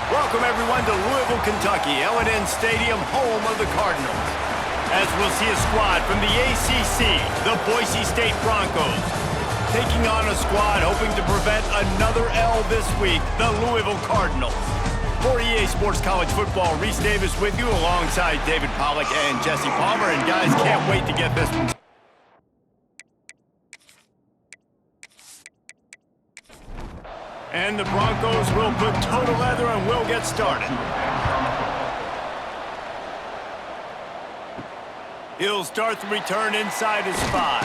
Welcome, everyone, to Louisville, Kentucky, L&N Stadium, home of the Cardinals. As we'll see a squad from the ACC, the Boise State Broncos, taking on a squad hoping to prevent another L this week, the Louisville Cardinals. For EA Sports College Football, Reese Davis with you alongside David Pollack and Jesse Palmer. And guys, can't wait to get this one. And the Broncos will put total leather and will get started. He'll start the return inside his 5.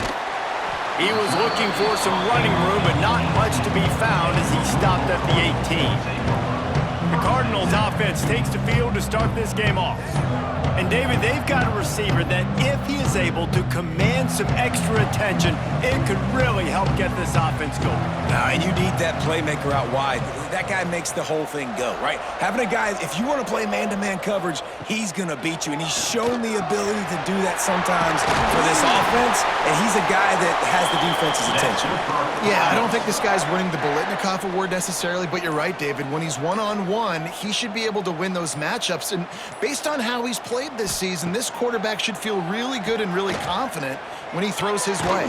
He was looking for some running room, but not much to be found as he stopped at the 18. The Cardinals offense takes the field to start this game off. And David, they've got a receiver that if he is able to command some extra attention, it could really help get this offense going. And you need that playmaker out wide. That guy makes the whole thing go, right? Having a guy, if you want to play man-to-man coverage, he's going to beat you. And he's shown the ability to do that sometimes for this offense. And he's a guy that has the defense's attention. Yeah, I don't think this guy's winning the Biletnikoff award necessarily, but you're right, David. When he's one-on-one, he should be able to win those matchups. And based on how he's played this season, this quarterback should feel really good and really confident when he throws his way.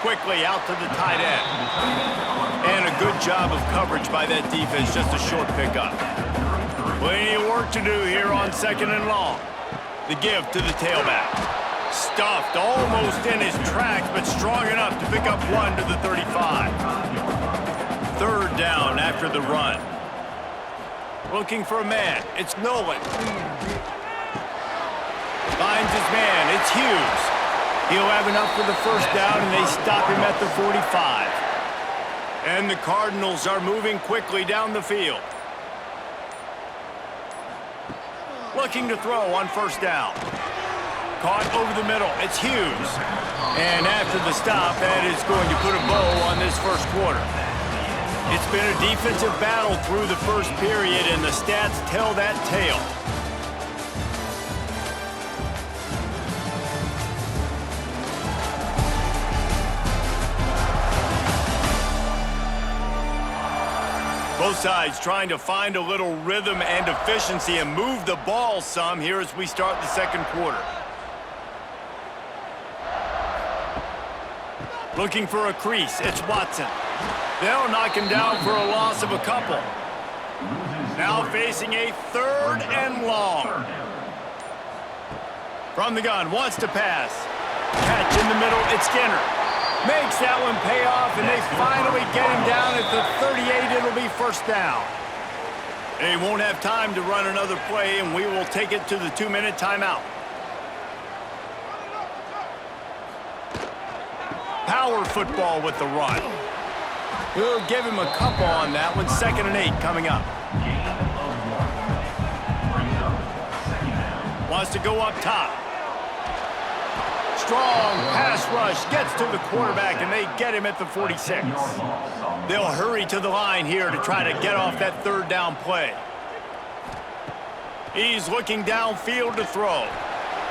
Quickly out to the tight end. And a good job of coverage by that defense, just a short pickup. Plenty of work to do here on 2nd and long. The give to the tailback. Stuffed almost in his tracks, but strong enough to pick up 1 to the 35. 3rd down after the run. Looking for a man. It's Nolan. Finds his man. It's Hughes. He'll have enough for the 1st down, and they stop him at the 45. And the Cardinals are moving quickly down the field. Looking to throw on 1st down. Caught over the middle. It's Hughes. And after the stop, that is going to put a bow on this 1st quarter. It's been a defensive battle through the 1st period, and the stats tell that tale. Both sides trying to find a little rhythm and efficiency and move the ball some here as we start the 2nd quarter. Looking for a crease. It's Watson. They'll knock him down for a loss of a couple. Now facing a 3rd and long. From the gun, wants to pass. Catch in the middle, it's Skinner. Makes that one pay off, and they finally get him down at the 38. It'll be 1st down. They won't have time to run another play, and we will take it to the 2-minute timeout. Power football with the run. We'll give him a couple on that one. 2nd and 8 coming up. Wants to go up top. Strong pass rush gets to the quarterback, and they get him at the 46. They'll hurry to the line here to try to get off that 3rd down play. He's looking downfield to throw.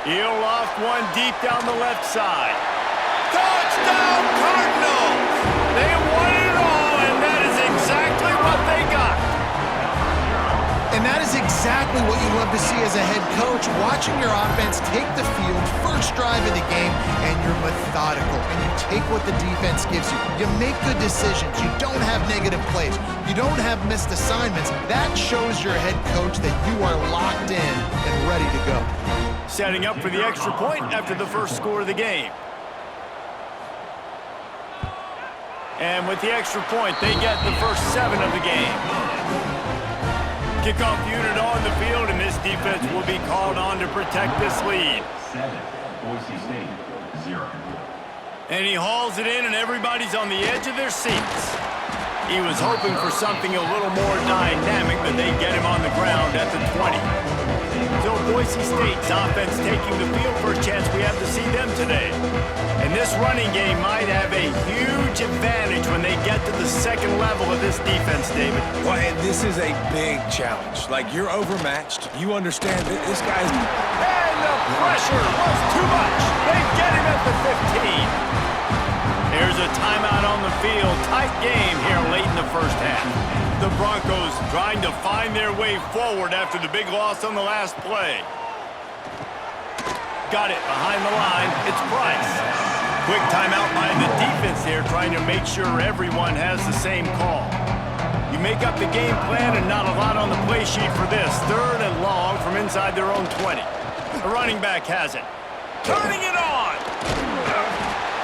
He'll loft one deep down the left side. Touchdown, Cardinals! They won it all, and that is exactly what they got. And that is exactly what you love to see as a head coach, watching your offense take the field, 1st drive of the game, and you're methodical, and you take what the defense gives you. You make good decisions. You don't have negative plays. You don't have missed assignments. That shows your head coach that you are locked in and ready to go. Setting up for the extra point after the 1st score of the game. And with the extra point, they get the first 7 of the game. Kickoff unit on the field, and this defense will be called on to protect this lead. 7, Boise State, 0. And he hauls it in, and everybody's on the edge of their seats. He was hoping for something a little more dynamic, but they get him on the ground at the 20. So Boise State's offense taking the field for a chance. We have to see them today. And this running game might have a huge advantage when they get to the 2nd level of this defense, David. Well, and this is a big challenge. Like, you're overmatched. You understand that this guy's... And the pressure was too much. They get him at the 15. There's a timeout on the field. Tight game here late in the 1st half. The Broncos trying to find their way forward after the big loss on the last play. Got it behind the line. It's Price. Quick timeout by the defense here, trying to make sure everyone has the same call. You make up the game plan and not a lot on the play sheet for this. 3rd and long from inside their own 20. The running back has it. Turning it on.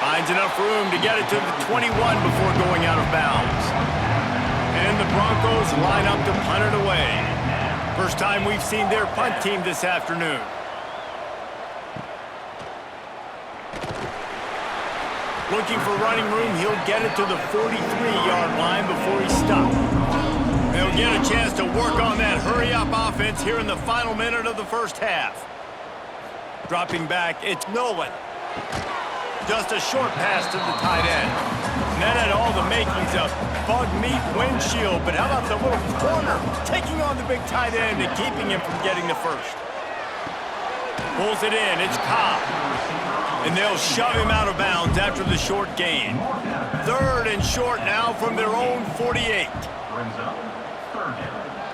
Finds enough room to get it to the 21 before going out of bounds. And the Broncos line up to punt it away. First time we've seen their punt team this afternoon. Looking for running room, he'll get it to the 43-yard line before he stops. They'll get a chance to work on that hurry-up offense here in the final minute of the first half. Dropping back, it's Nolan. Just a short pass to the tight end. And that had all the makings of bug meat windshield, but how about the little corner taking on the big tight end and keeping him from getting the first? Pulls it in, it's Cobb. And they'll shove him out of bounds after the short gain. 3rd and short now from their own 48.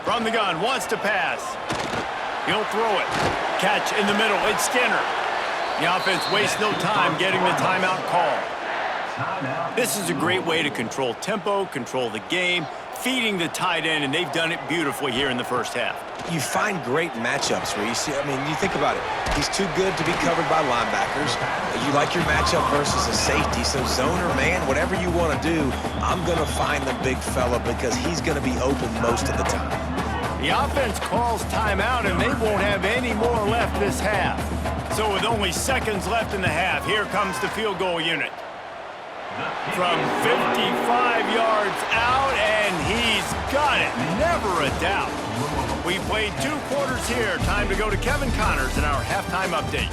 From the gun, wants to pass. He'll throw it. Catch in the middle, it's Skinner. The offense wastes no time getting the timeout call. This is a great way to control tempo, control the game, feeding the tight end, and they've done it beautifully here in the first half. You find great matchups where you see, you think about it. He's too good to be covered by linebackers. You like your matchup versus a safety, so zone or man, whatever you want to do, I'm going to find the big fella because he's going to be open most of the time. The offense calls timeout, and they won't have any more left this half. So with only seconds left in the half, here comes the field goal unit. From 55 yards out, and he's got it. Never a doubt. We played 2 quarters here. Time to go to Kevin Connors in our halftime update.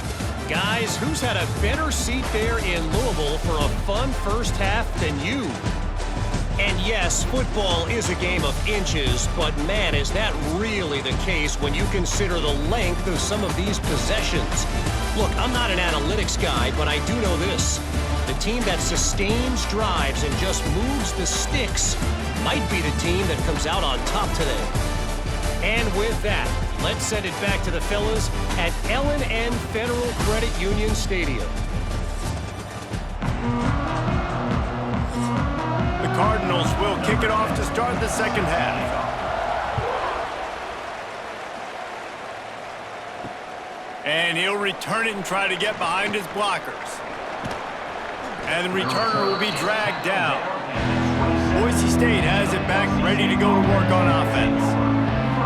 Guys, who's had a better seat there in Louisville for a fun first half than you? And yes, football is a game of inches, but man, is that really the case when you consider the length of some of these possessions. Look, I'm not an analytics guy, but I do know this. The team that sustains drives and just moves the sticks might be the team that comes out on top today. And with that, let's send it back to the fellas at L&N Federal Credit Union Stadium. The Cardinals will kick it off to start the second half. And he'll return it and try to get behind his blockers. And the returner will be dragged down. Boise State has it back, ready to go to work on offense.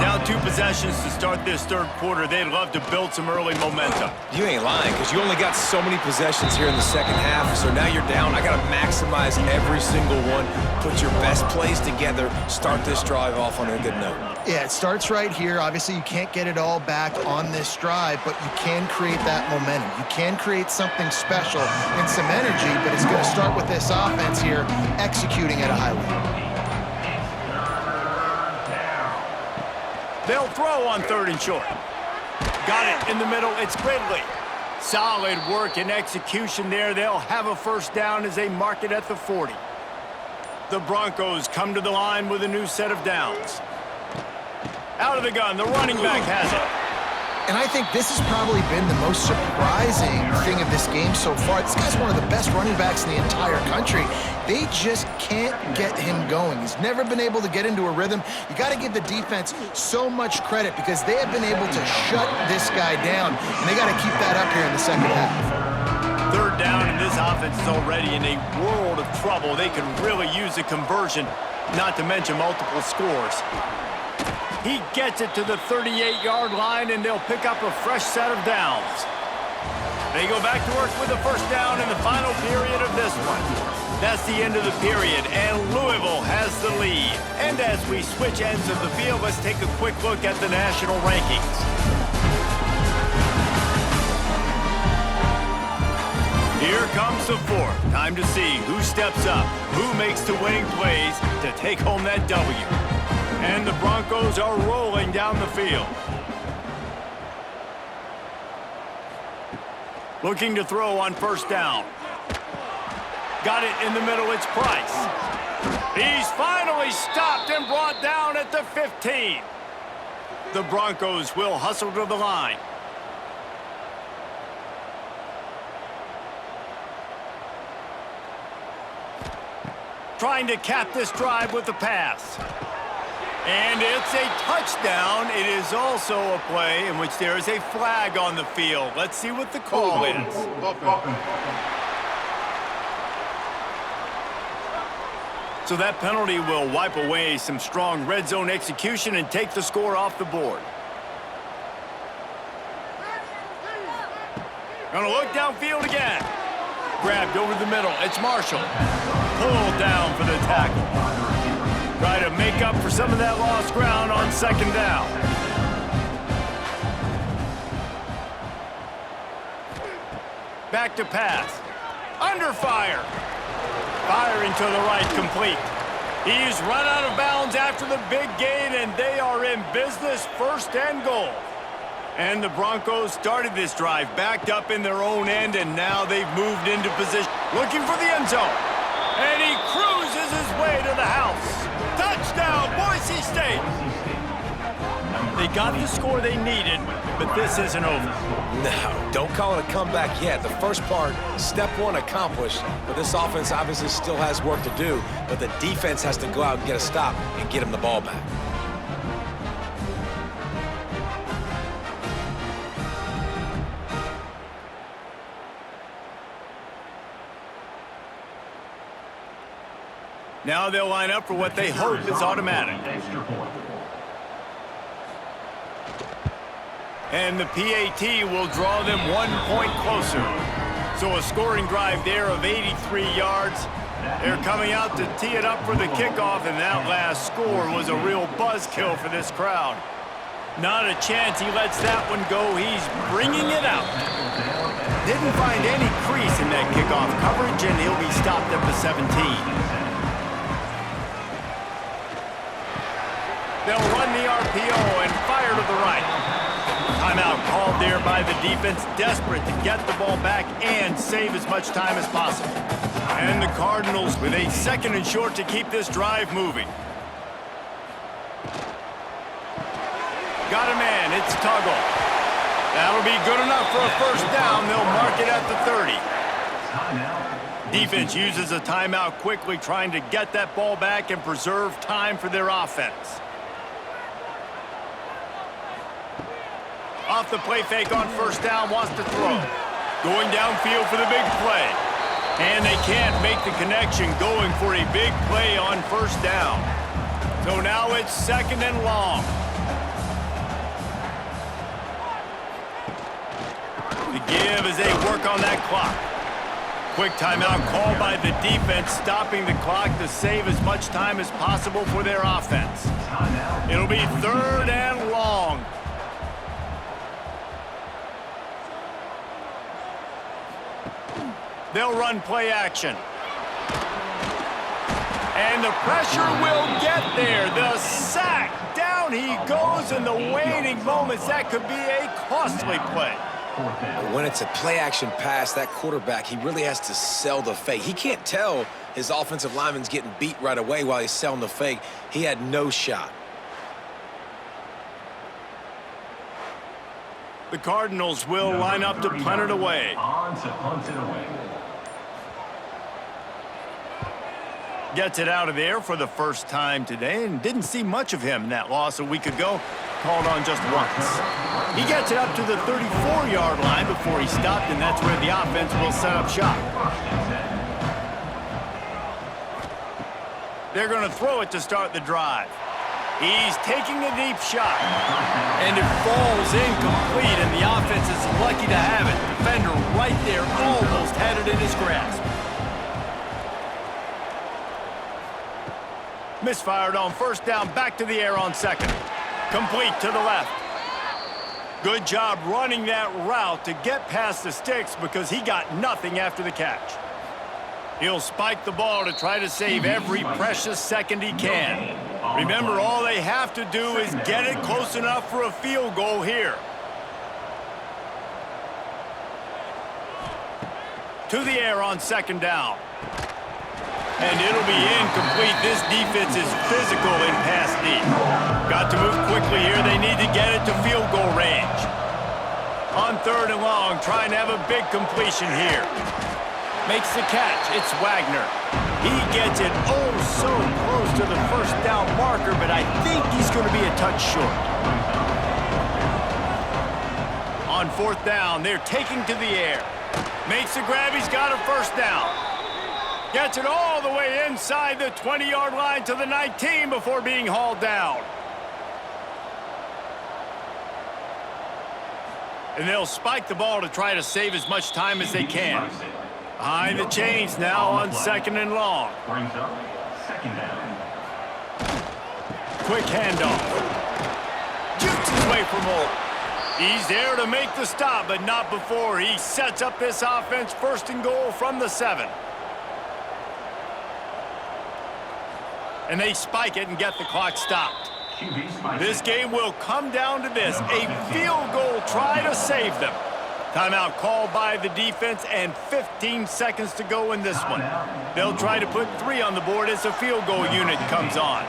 Down 2 possessions to start this 3rd quarter. They'd love to build some early momentum. You ain't lying, because you only got so many possessions here in the second half, so now you're down. I got to maximize every single one, put your best plays together, start this drive off on a good note. Yeah, it starts right here. Obviously, you can't get it all back on this drive, but you can create that momentum. You can create something special and some energy, but it's going to start with this offense here executing at a high level. They'll throw on 3rd and short. Got it in the middle. It's Ridley. Solid work and execution there. They'll have a first down as they mark it at the 40. The Broncos come to the line with a new set of downs. Out of the gun, the running back has it. And I think this has probably been the most surprising thing of this game so far. This guy's one of the best running backs in the entire country. They just can't get him going. He's never been able to get into a rhythm. You got to give the defense so much credit because they have been able to shut this guy down, and they got to keep that up here in the second half. 3rd down, and this offense is already in a world of trouble. They could really use a conversion, not to mention multiple scores. He gets it to the 38-yard line, and they'll pick up a fresh set of downs. They go back to work with the first down in the final period of this one. That's the end of the period, and Louisville has the lead. And as we switch ends of the field, let's take a quick look at the national rankings. Here comes the 4th. Time to see who steps up, who makes the winning plays to take home that W. And the Broncos are rolling down the field. Looking to throw on first down. Got it in the middle, it's Price. He's finally stopped and brought down at the 15. The Broncos will hustle to the line. Trying to cap this drive with the pass. And it's a touchdown. It is also a play in which there is a flag on the field. Let's see what the call is. So that penalty will wipe away some strong red zone execution and take the score off the board. Gonna look downfield again. Grabbed over the middle. It's Marshall. Pulled down for the tackle. Try to make up for some of that lost ground on second down. Back to pass. Under fire. Firing to the right, complete. He's run out of bounds after the big gain, and they are in business, first and goal. And the Broncos started this drive backed up in their own end, and now they've moved into position, looking for the end zone. And he cruises his way to the house. Touchdown, Boise State! They got the score they needed, but this isn't over. No, don't call it a comeback yet. The first part, step one accomplished, but this offense obviously still has work to do, but the defense has to go out and get a stop and get him the ball back. Now they'll line up for what they hope is automatic. And the PAT will draw them 1 point closer. So a scoring drive there of 83 yards. They're coming out to tee it up for the kickoff, and that last score was a real buzzkill for this crowd. Not a chance he lets that one go. He's bringing it out. Didn't find any crease in that kickoff coverage, and he'll be stopped at the 17. They'll run the RPO and fire to the right. Timeout called there by the defense, desperate to get the ball back and save as much time as possible. And the Cardinals with a second and short to keep this drive moving. Got a man, it's Tuggle. That'll be good enough for a first down. They'll mark it at the 30. Defense uses a timeout quickly, trying to get that ball back and preserve time for their offense. Off the play fake on first down, wants to throw. Going downfield for the big play. And they can't make the connection, going for a big play on first down. So now it's second and long. The give as they work on that clock. Quick timeout called by the defense, stopping the clock to save as much time as possible for their offense. It'll be third and long. They'll run play action. And the pressure will get there. The sack. Down he goes in the waiting moments. That could be a costly play. When it's a play-action pass, that quarterback, he really has to sell the fake. He can't tell his offensive lineman's getting beat right away while he's selling the fake. He had no shot. The Cardinals will line up to punt it away. Gets it out of there for the first time today, and didn't see much of him in that loss a week ago. Called on just once. He gets it up to the 34-yard line before he stopped, and that's where the offense will set up shop. They're going to throw it to start the drive. He's taking a deep shot, and it falls incomplete, and the offense is lucky to have it. Defender right there almost had it in his grasp. Misfired on first down, back to the air on second. Complete to the left. Good job running that route to get past the sticks because he got nothing after the catch. He'll spike the ball to try to save every precious second he can. Remember, all they have to do is get it close enough for a field goal here. To the air on second down. And it'll be incomplete. This defense is physical in pass deep. Got to move quickly here. They need to get it to field goal range. On 3rd and long, trying to have a big completion here. Makes the catch. It's Wagner. He gets it oh so close to the first down marker, but I think he's going to be a touch short. On 4th down, they're taking to the air. Makes the grab. He's got a first down. Gets it all the way inside the 20-yard line to the 19 before being hauled down. And they'll spike the ball to try to save as much time as they can. Behind the chains now on 2nd and long. Brings up 2nd down. Quick handoff. Shoots his way for more. He's there to make the stop, but not before he sets up this offense 1st and goal from the 7. And they spike it and get the clock stopped. This game will come down to this, a field goal try to save them. Timeout called by the defense and 15 seconds to go in this one. They'll try to put 3 on the board as the field goal unit comes on.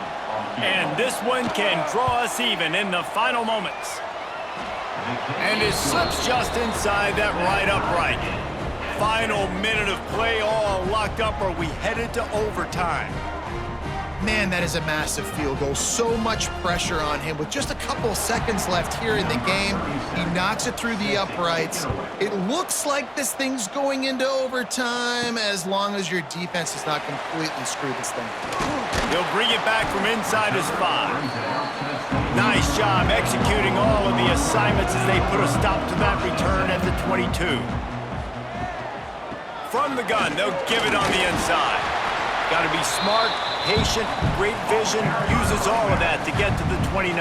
And this one can draw us even in the final moments. And it slips just inside that right upright. Final minute of play, all locked up. Are we headed to overtime? Man, that is a massive field goal. So much pressure on him. With just a couple seconds left here in the game, he knocks it through the uprights. It looks like this thing's going into overtime as long as your defense does not completely screw this thing. He'll bring it back from inside his 5. Nice job executing all of the assignments as they put a stop to that return at the 22. From the gun, they'll give it on the inside. Got to be smart, patient, great vision, uses all of that to get to the 29.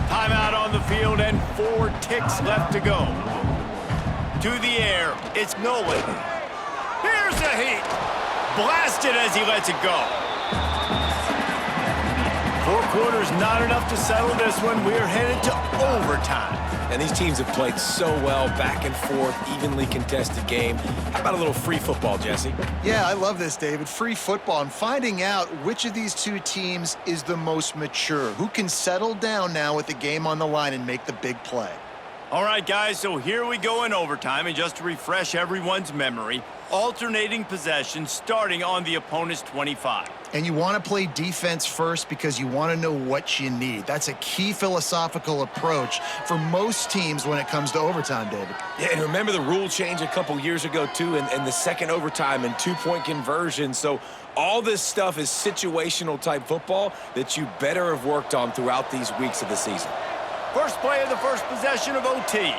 Timeout on the field and 4 ticks left to go. To the air, it's Nolan. Here's the heat. Blasted as he lets it go. 4 quarters, not enough to settle this one. We're headed to overtime. And these teams have played so well, back and forth, evenly contested game. How about a little free football, Jesse? Yeah, I love this, David. Free football and finding out which of these 2 teams is the most mature, who can settle down now with the game on the line and make the big play. All right, guys, so here we go in overtime, and just to refresh everyone's memory, alternating possession starting on the opponent's 25. And you want to play defense first because you want to know what you need. That's a key philosophical approach for most teams when it comes to overtime, David. Yeah, and remember the rule change a couple years ago, too, and the second overtime and 2-point conversion. So all this stuff is situational type football that you better have worked on throughout these weeks of the season. First play of the first possession of OT.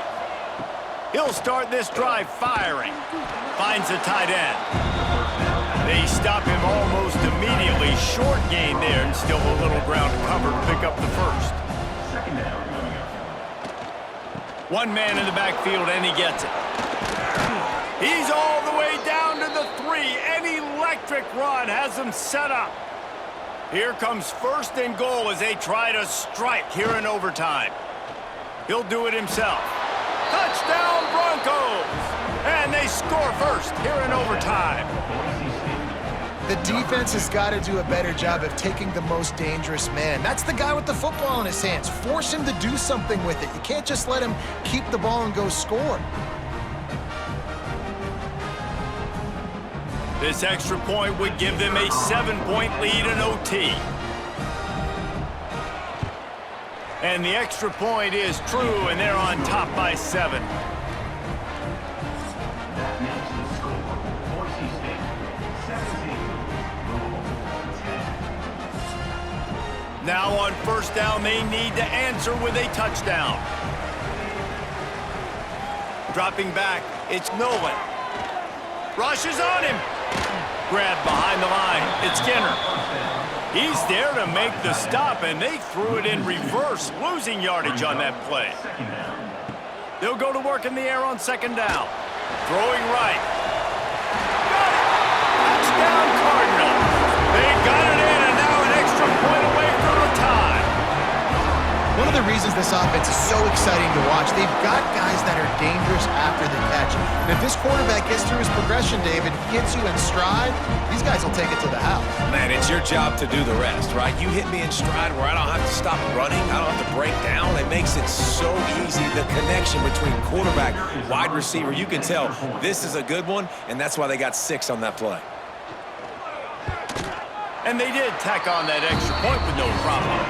He'll start this drive firing. Finds the tight end. They stop him almost immediately. Short gain there and still a little ground to cover to pick up the first. 2nd down coming up. 1 man in the backfield and he gets it. He's all the way down to the 3. An electric run has him set up. Here comes 1st and goal as they try to strike here in overtime. He'll do it himself. Touchdown Broncos! And they score first here in overtime. The defense has got to do a better job of taking the most dangerous man. That's the guy with the football in his hands. Force him to do something with it. You can't just let him keep the ball and go score. This extra point would give them a 7-point lead in OT. And the extra point is true, and they're on top by 7. That makes the score Boise State 17, Louisville 10. Now on 1st down, they need to answer with a touchdown. Dropping back, it's Nolan. Rushes on him. Grab behind the line. It's Skinner. He's there to make the stop, and they threw it in reverse, losing yardage on that play. They'll go to work in the air on 2nd down. Throwing right. Got it! Touchdown Cardinals. They got it in, and now an extra point away from the tie. One of the reasons this offense is so exciting to watch. They've got guys that are dangerous after the catch. And if this quarterback gets through his progression, David, hits you in stride, these guys will take it to the house. Man, it's your job to do the rest, right? You hit me in stride where I don't have to stop running. I don't have to break down. It makes it so easy. The connection between quarterback, wide receiver, you can tell this is a good one, and that's why they got 6 on that play. And they did tack on that extra point with no problem.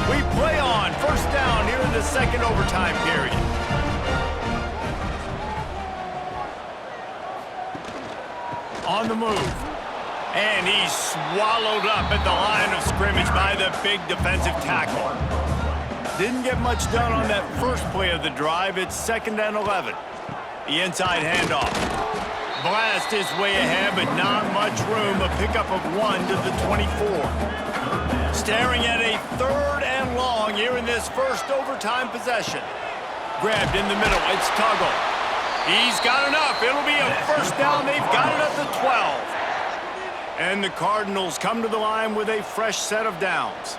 We play on first down here in the second overtime period. On the move. And he's swallowed up at the line of scrimmage by the big defensive tackle. Didn't get much done on that first play of the drive. It's 2nd and 11. The inside handoff. Blast his way ahead, but not much room. A pickup of 1 to the 24. Staring at a 3rd and long here in this first overtime possession. Grabbed in the middle. It's Tuggle. He's got enough. It'll be a first down. They've got it at the 12. And the Cardinals come to the line with a fresh set of downs.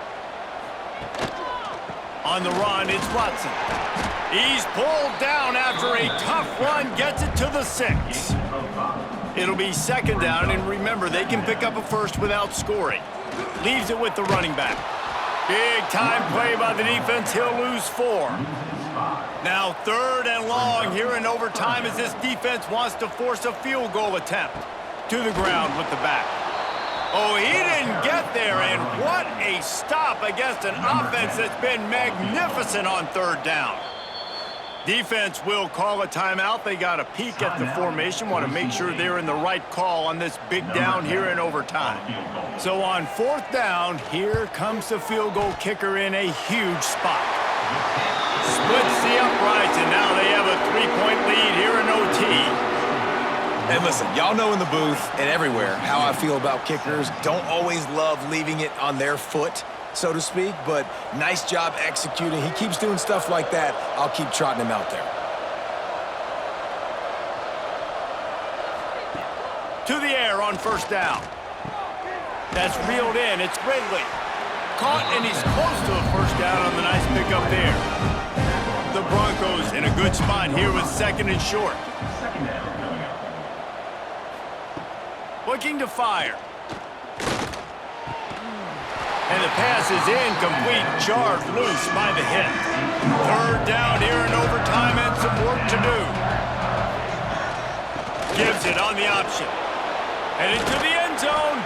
On the run, it's Watson. He's pulled down after a tough run, gets it to the 6. It'll be 2nd down, and remember, they can pick up a first without scoring. Leaves it with the running back. Big time play by the defense. He'll lose 4. Now 3rd and long here in overtime as this defense wants to force a field goal attempt. To the ground with the back. Oh, he didn't get there, and what a stop against an offense that's been magnificent on 3rd down. Defense will call a timeout. They got a peek at the formation, want to make sure they're in the right call on this big down here in overtime. So on 4th down, here comes the field goal kicker in a huge spot. Splits the uprights, and now they have a 3-point lead here in OT. And listen, y'all know in the booth and everywhere how I feel about kickers. Don't always love leaving it on their foot, so to speak, but nice job executing. He keeps doing stuff like that. I'll keep trotting him out there. To the air on 1st down. That's reeled in. It's Ridley. Caught, and he's close to a first down on the nice pickup there. The Broncos in a good spot here with 2nd and short. Looking to fire. And the pass is incomplete. Jarred loose by the hit. 3rd down here in overtime and some work to do. Gives it on the option. Headed to the end zone.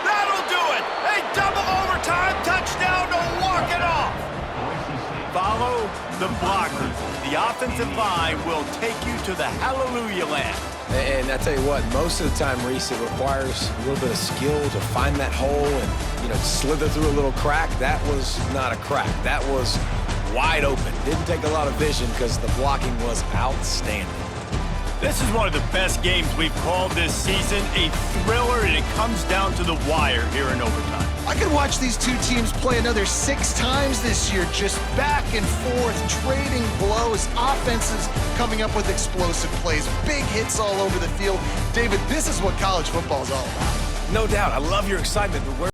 That'll do it. A double overtime touchdown to walk it off. Follow the blockers. The offensive line will take you to the hallelujah land. And I tell you what, most of the time, Reese, it requires a little bit of skill to find that hole and, slither through a little crack. That was not a crack. That was wide open. Didn't take a lot of vision because the blocking was outstanding. This is one of the best games we've called this season. A thriller, and it comes down to the wire here in overtime. I could watch these two teams play another 6 times this year, just back and forth, trading blows, offenses coming up with explosive plays, big hits all over the field. David, this is what college football is all about. No doubt. I love your excitement, but where